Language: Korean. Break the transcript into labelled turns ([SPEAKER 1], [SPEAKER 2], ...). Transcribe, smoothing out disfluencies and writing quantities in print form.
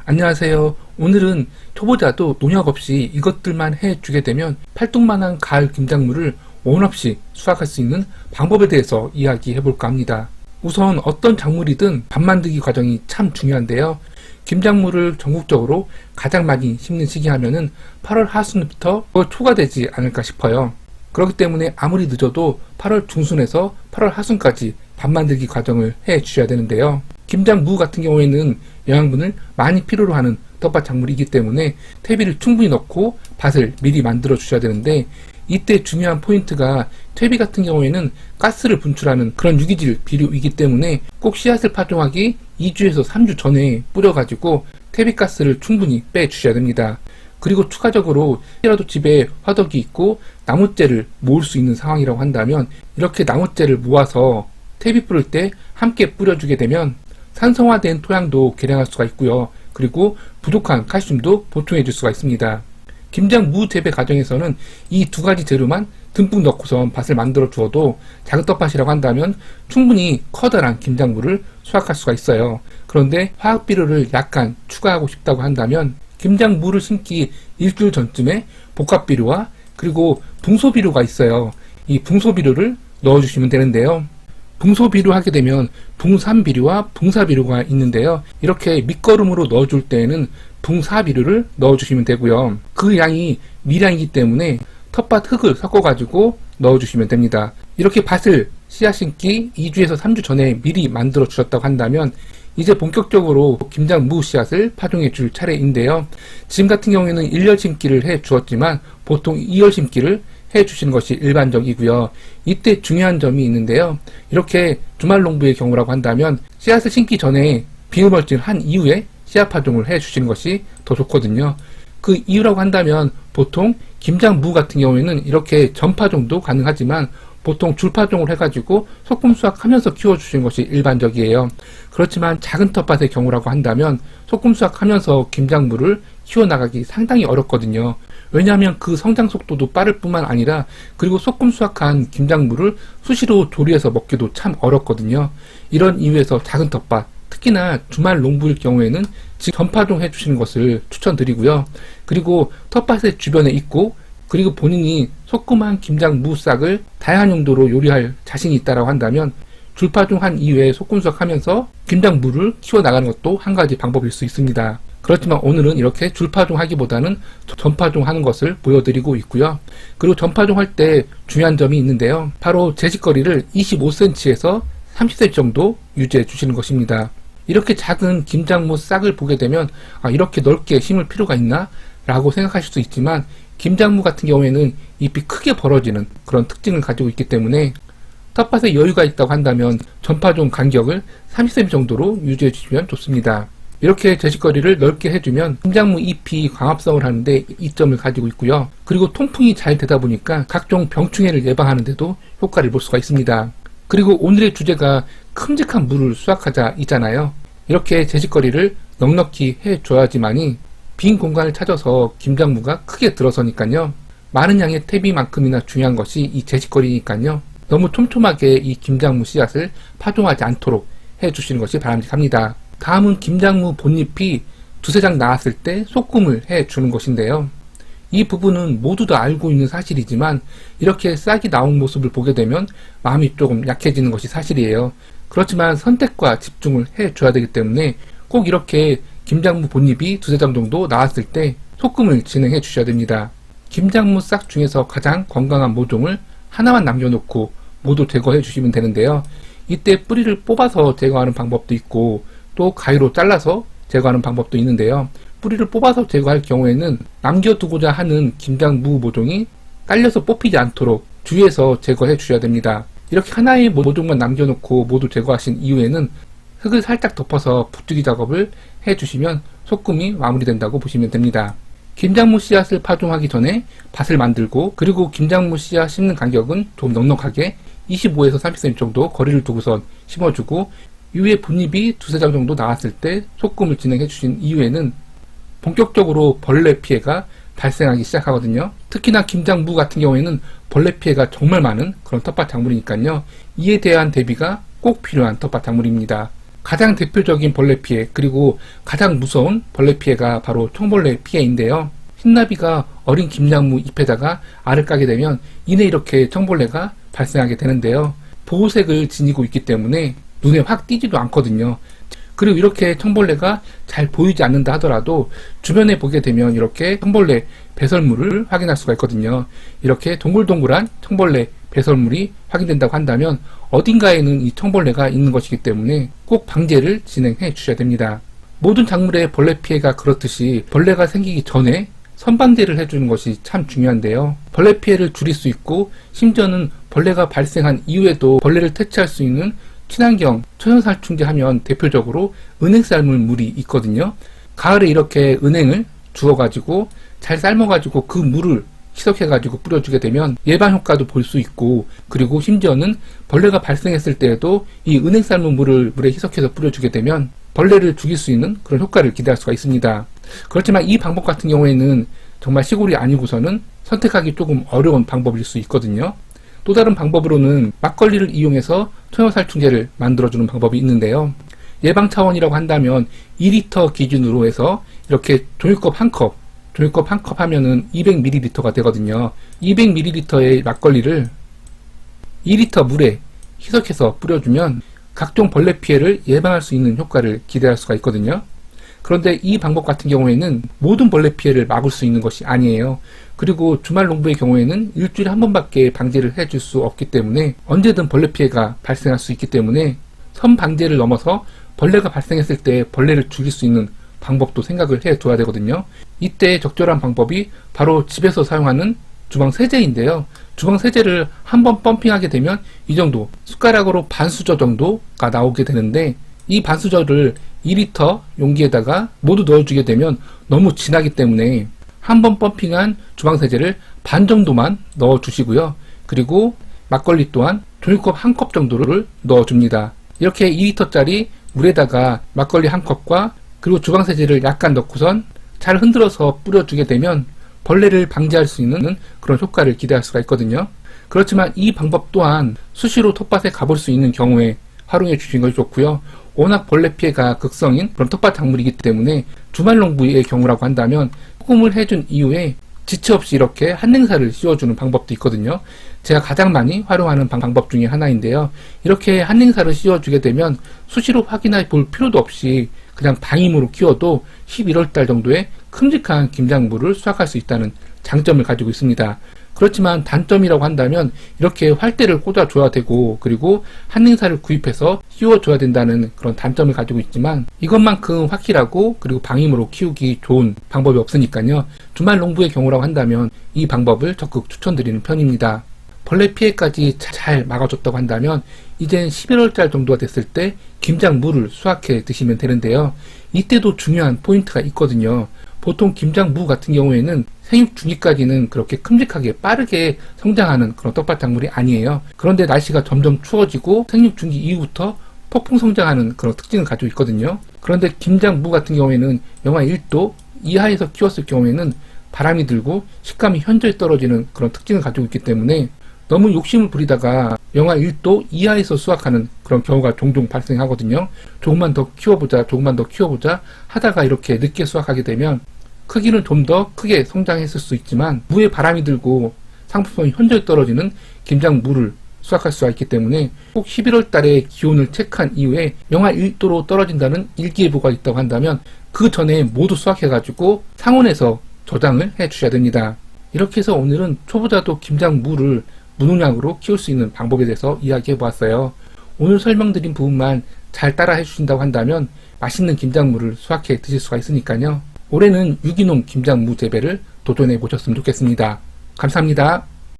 [SPEAKER 1] 안녕하세요. 오늘은 초보자도 농약 없이 이것들만 해주게 되면 팔뚝만한 가을 김작물을 원 없이 수확할 수 있는 방법에 대해서 이야기해 볼까 합니다. 우선 어떤 작물이든 밥 만들기 과정이 참 중요한데요. 김작물을 전국적으로 가장 많이 심는 시기 하면은 8월 하순부터 초가 되지 않을까 싶어요. 그렇기 때문에 아무리 늦어도 8월 중순에서 8월 하순까지 밥 만들기 과정을 해 주셔야 되는데요. 김장무 같은 경우에는 영양분을 많이 필요로 하는 텃밭 작물이기 때문에 퇴비를 충분히 넣고 밭을 미리 만들어 주셔야 되는데, 이때 중요한 포인트가 퇴비 같은 경우에는 가스를 분출하는 그런 유기질 비료이기 때문에 꼭 씨앗을 파종하기 2주에서 3주 전에 뿌려가지고 퇴비가스를 충분히 빼 주셔야 됩니다. 그리고 추가적으로 혹시라도 집에 화덕이 있고 나무재를 모을 수 있는 상황이라고 한다면, 이렇게 나무재를 모아서 퇴비 뿌릴 때 함께 뿌려주게 되면 산성화된 토양도 개량할 수가 있고요. 그리고 부족한 칼슘도 보충해 줄 수가 있습니다. 김장무 재배 과정에서는 이 두 가지 재료만 듬뿍 넣고선 밭을 만들어 주어도 작은 텃밭이라고 한다면 충분히 커다란 김장무를 수확할 수가 있어요. 그런데 화학 비료를 약간 추가하고 싶다고 한다면 김장무를 심기 일주일 전쯤에 복합 비료와 그리고 붕소 비료가 있어요. 이 붕소 비료를 넣어주시면 되는데요. 붕소 비료 하게 되면 붕산 비료와 붕사 비료가 있는데요. 이렇게 밑거름으로 넣어줄 때에는 붕사 비료를 넣어주시면 되고요. 그 양이 미량이기 때문에 텃밭 흙을 섞어가지고 넣어주시면 됩니다. 이렇게 밭을 씨앗 심기 2주에서 3주 전에 미리 만들어 주셨다고 한다면 이제 본격적으로 김장무 씨앗을 파종해 줄 차례인데요. 지금 같은 경우에는 1열 심기를 해 주었지만 보통 2열 심기를 해 주시는 것이 일반적이고요. 이때 중요한 점이 있는데요. 이렇게 주말 농부의 경우라고 한다면 씨앗을 심기 전에 비닐멀칭을 한 이후에 씨앗 파종을 해 주시는 것이 더 좋거든요. 그 이유라고 한다면 보통 김장무 같은 경우에는 이렇게 전파종도 가능하지만 보통 줄파종을 해가지고 소금 수확하면서 키워주시는 것이 일반적이에요. 그렇지만 작은 텃밭의 경우라고 한다면 소금 수확하면서 김장무를 키워나가기 상당히 어렵거든요. 왜냐하면 그 성장 속도도 빠를 뿐만 아니라 그리고 소금 수확한 김장무를 수시로 조리해서 먹기도 참 어렵거든요. 이런 이유에서 작은 텃밭, 특히나 주말 농부일 경우에는 전파종 해주시는 것을 추천드리고요. 그리고 텃밭의 주변에 있고 그리고 본인이 소금한 김장무 싹을 다양한 용도로 요리할 자신이 있다고 한다면 줄파종한 이후에 소금 수확하면서 김장무를 키워나가는 것도 한 가지 방법일 수 있습니다. 그렇지만 오늘은 이렇게 줄파종 하기보다는 전파종 하는 것을 보여드리고 있고요. 그리고 전파종 할 때 중요한 점이 있는데요. 바로 재직거리를 25cm에서 30cm 정도 유지해 주시는 것입니다. 이렇게 작은 김장무 싹을 보게 되면 이렇게 넓게 심을 필요가 있나? 라고 생각하실 수 있지만 김장무 같은 경우에는 잎이 크게 벌어지는 그런 특징을 가지고 있기 때문에 텃밭에 여유가 있다고 한다면 전파종 간격을 30cm 정도로 유지해 주시면 좋습니다. 이렇게 재직거리를 넓게 해주면 김장무 잎이 광합성을 하는데 이점을 가지고 있고요. 그리고 통풍이 잘 되다 보니까 각종 병충해를 예방하는 데도 효과를 볼 수가 있습니다. 그리고 오늘의 주제가 큼직한 물을 수확하자 있잖아요. 이렇게 재직거리를 넉넉히 해줘야지만이 빈 공간을 찾아서 김장무가 크게 들어서니까요. 많은 양의 퇴비만큼이나 중요한 것이 이 재직거리니까요. 너무 촘촘하게 이 김장무 씨앗을 파종하지 않도록 해주시는 것이 바람직합니다. 다음은 김장무 본잎이 두세 장 나왔을 때 소금을 해주는 것인데요. 이 부분은 모두 다 알고 있는 사실이지만 이렇게 싹이 나온 모습을 보게 되면 마음이 조금 약해지는 것이 사실이에요. 그렇지만 선택과 집중을 해줘야 되기 때문에 꼭 이렇게 김장무 본잎이 두세 장 정도 나왔을 때 소금을 진행해 주셔야 됩니다. 김장무 싹 중에서 가장 건강한 모종을 하나만 남겨놓고 모두 제거해 주시면 되는데요. 이때 뿌리를 뽑아서 제거하는 방법도 있고 또 가위로 잘라서 제거하는 방법도 있는데요. 뿌리를 뽑아서 제거할 경우에는 남겨두고자 하는 김장무 모종이 깔려서 뽑히지 않도록 주의해서 제거해 주셔야 됩니다. 이렇게 하나의 모종만 남겨놓고 모두 제거하신 이후에는 흙을 살짝 덮어서 부추기 작업을 해주시면 소금이 마무리된다고 보시면 됩니다. 김장무 씨앗을 파종하기 전에 밭을 만들고 그리고 김장무 씨앗 심는 간격은 좀 넉넉하게 25에서 30cm 정도 거리를 두고선 심어주고 이후에 본잎이 두세 장 정도 나왔을 때 소금을 진행해 주신 이후에는 본격적으로 벌레 피해가 발생하기 시작하거든요. 특히나 김장무 같은 경우에는 벌레 피해가 정말 많은 그런 텃밭 작물이니까요. 이에 대한 대비가 꼭 필요한 텃밭 작물입니다. 가장 대표적인 벌레 피해, 그리고 가장 무서운 벌레 피해가 바로 청벌레 피해인데요. 흰나비가 어린 김장무 잎에다가 알을 까게 되면 이내 이렇게 청벌레가 발생하게 되는데요. 보호색을 지니고 있기 때문에 눈에 확 띄지도 않거든요. 그리고 이렇게 청벌레가 잘 보이지 않는다 하더라도 주변에 보게 되면 이렇게 청벌레 배설물을 확인할 수가 있거든요. 이렇게 동글동글한 청벌레 배설물이 확인된다고 한다면 어딘가에는 이 청벌레가 있는 것이기 때문에 꼭 방제를 진행해 주셔야 됩니다. 모든 작물의 벌레 피해가 그렇듯이 벌레가 생기기 전에 선방제를 해주는 것이 참 중요한데요. 벌레 피해를 줄일 수 있고 심지어는 벌레가 발생한 이후에도 벌레를 퇴치할 수 있는 친환경 천연살충제 하면 대표적으로 은행 삶을 물이 있거든요. 가을에 이렇게 은행을 주워가지고 잘 삶아가지고 그 물을 희석해가지고 뿌려주게 되면 예방 효과도 볼 수 있고, 그리고 심지어는 벌레가 발생했을 때에도 이 은행 삶은 물을 물에 희석해서 뿌려주게 되면 벌레를 죽일 수 있는 그런 효과를 기대할 수가 있습니다. 그렇지만 이 방법 같은 경우에는 정말 시골이 아니고서는 선택하기 조금 어려운 방법일 수 있거든요. 또 다른 방법으로는 막걸리를 이용해서 천연살충제를 만들어주는 방법이 있는데요. 예방 차원이라고 한다면 2리터 기준으로 해서 이렇게 종이컵 한 컵 하면은 200ml가 되거든요. 200ml의 막걸리를 2리터 물에 희석해서 뿌려주면 각종 벌레 피해를 예방할 수 있는 효과를 기대할 수가 있거든요. 그런데 이 방법 같은 경우에는 모든 벌레 피해를 막을 수 있는 것이 아니에요. 그리고 주말 농부의 경우에는 일주일에 한 번밖에 방제를 해줄 수 없기 때문에 언제든 벌레 피해가 발생할 수 있기 때문에 선방제를 넘어서 벌레가 발생했을 때 벌레를 죽일 수 있는 방법도 생각을 해둬야 되거든요. 이때 적절한 방법이 바로 집에서 사용하는 주방세제인데요. 주방세제를 한번 펌핑하게 되면 이 정도, 숟가락으로 반수저 정도가 나오게 되는데, 이 반수저를 2리터 용기에다가 모두 넣어주게 되면 너무 진하기 때문에 한번 펌핑한 주방세제를 반 정도만 넣어주시고요. 그리고 막걸리 또한 종이컵 한 컵 정도를 넣어줍니다. 이렇게 2리터짜리 물에다가 막걸리 한 컵과 그리고 주방세제를 약간 넣고선 잘 흔들어서 뿌려주게 되면 벌레를 방지할 수 있는 그런 효과를 기대할 수가 있거든요. 그렇지만 이 방법 또한 수시로 텃밭에 가볼 수 있는 경우에 활용해 주시는 것이 좋고요. 워낙 벌레 피해가 극성인 그런 텃밭 작물이기 때문에 주말 농부의 경우라고 한다면 소금을 해준 이후에 지체 없이 이렇게 한냉사를 씌워주는 방법도 있거든요. 제가 가장 많이 활용하는 방법 중에 하나인데요. 이렇게 한냉사를 씌워주게 되면 수시로 확인해 볼 필요도 없이 그냥 방임으로 키워도 11월달 정도에 큼직한 김장무를 수확할 수 있다는 장점을 가지고 있습니다. 그렇지만 단점이라고 한다면 이렇게 활대를 꽂아줘야 되고, 그리고 한냉사를 구입해서 씌워줘야 된다는 그런 단점을 가지고 있지만 이것만큼 확실하고 그리고 방임으로 키우기 좋은 방법이 없으니까요. 주말 농부의 경우라고 한다면 이 방법을 적극 추천드리는 편입니다. 벌레 피해까지 잘 막아줬다고 한다면 이젠 11월달 정도가 됐을 때 김장무를 수확해 드시면 되는데요. 이때도 중요한 포인트가 있거든요. 보통 김장무 같은 경우에는 생육 중기까지는 그렇게 큼직하게 빠르게 성장하는 그런 텃밭 작물이 아니에요. 그런데 날씨가 점점 추워지고 생육 중기 이후부터 폭풍 성장하는 그런 특징을 가지고 있거든요. 그런데 김장무 같은 경우에는 영하 1도 이하에서 키웠을 경우에는 바람이 들고 식감이 현저히 떨어지는 그런 특징을 가지고 있기 때문에 너무 욕심을 부리다가 영하 1도 이하에서 수확하는 그런 경우가 종종 발생하거든요. 조금만 더 키워보자 하다가 이렇게 늦게 수확하게 되면 크기는 좀 더 크게 성장했을 수 있지만 무에 바람이 들고 상품성이 현저히 떨어지는 김장무를 수확할 수가 있기 때문에 꼭 11월 달에 기온을 체크한 이후에 영하 1도로 떨어진다는 일기예보가 있다고 한다면 그 전에 모두 수확해가지고 상온에서 저장을 해 주셔야 됩니다. 이렇게 해서 오늘은 초보자도 김장무를 무농약으로 키울 수 있는 방법에 대해서 이야기해 보았어요. 오늘 설명드린 부분만 잘 따라 해주신다고 한다면 맛있는 김장무를 수확해 드실 수가 있으니까요. 올해는 유기농 김장무 재배를 도전해 보셨으면 좋겠습니다. 감사합니다.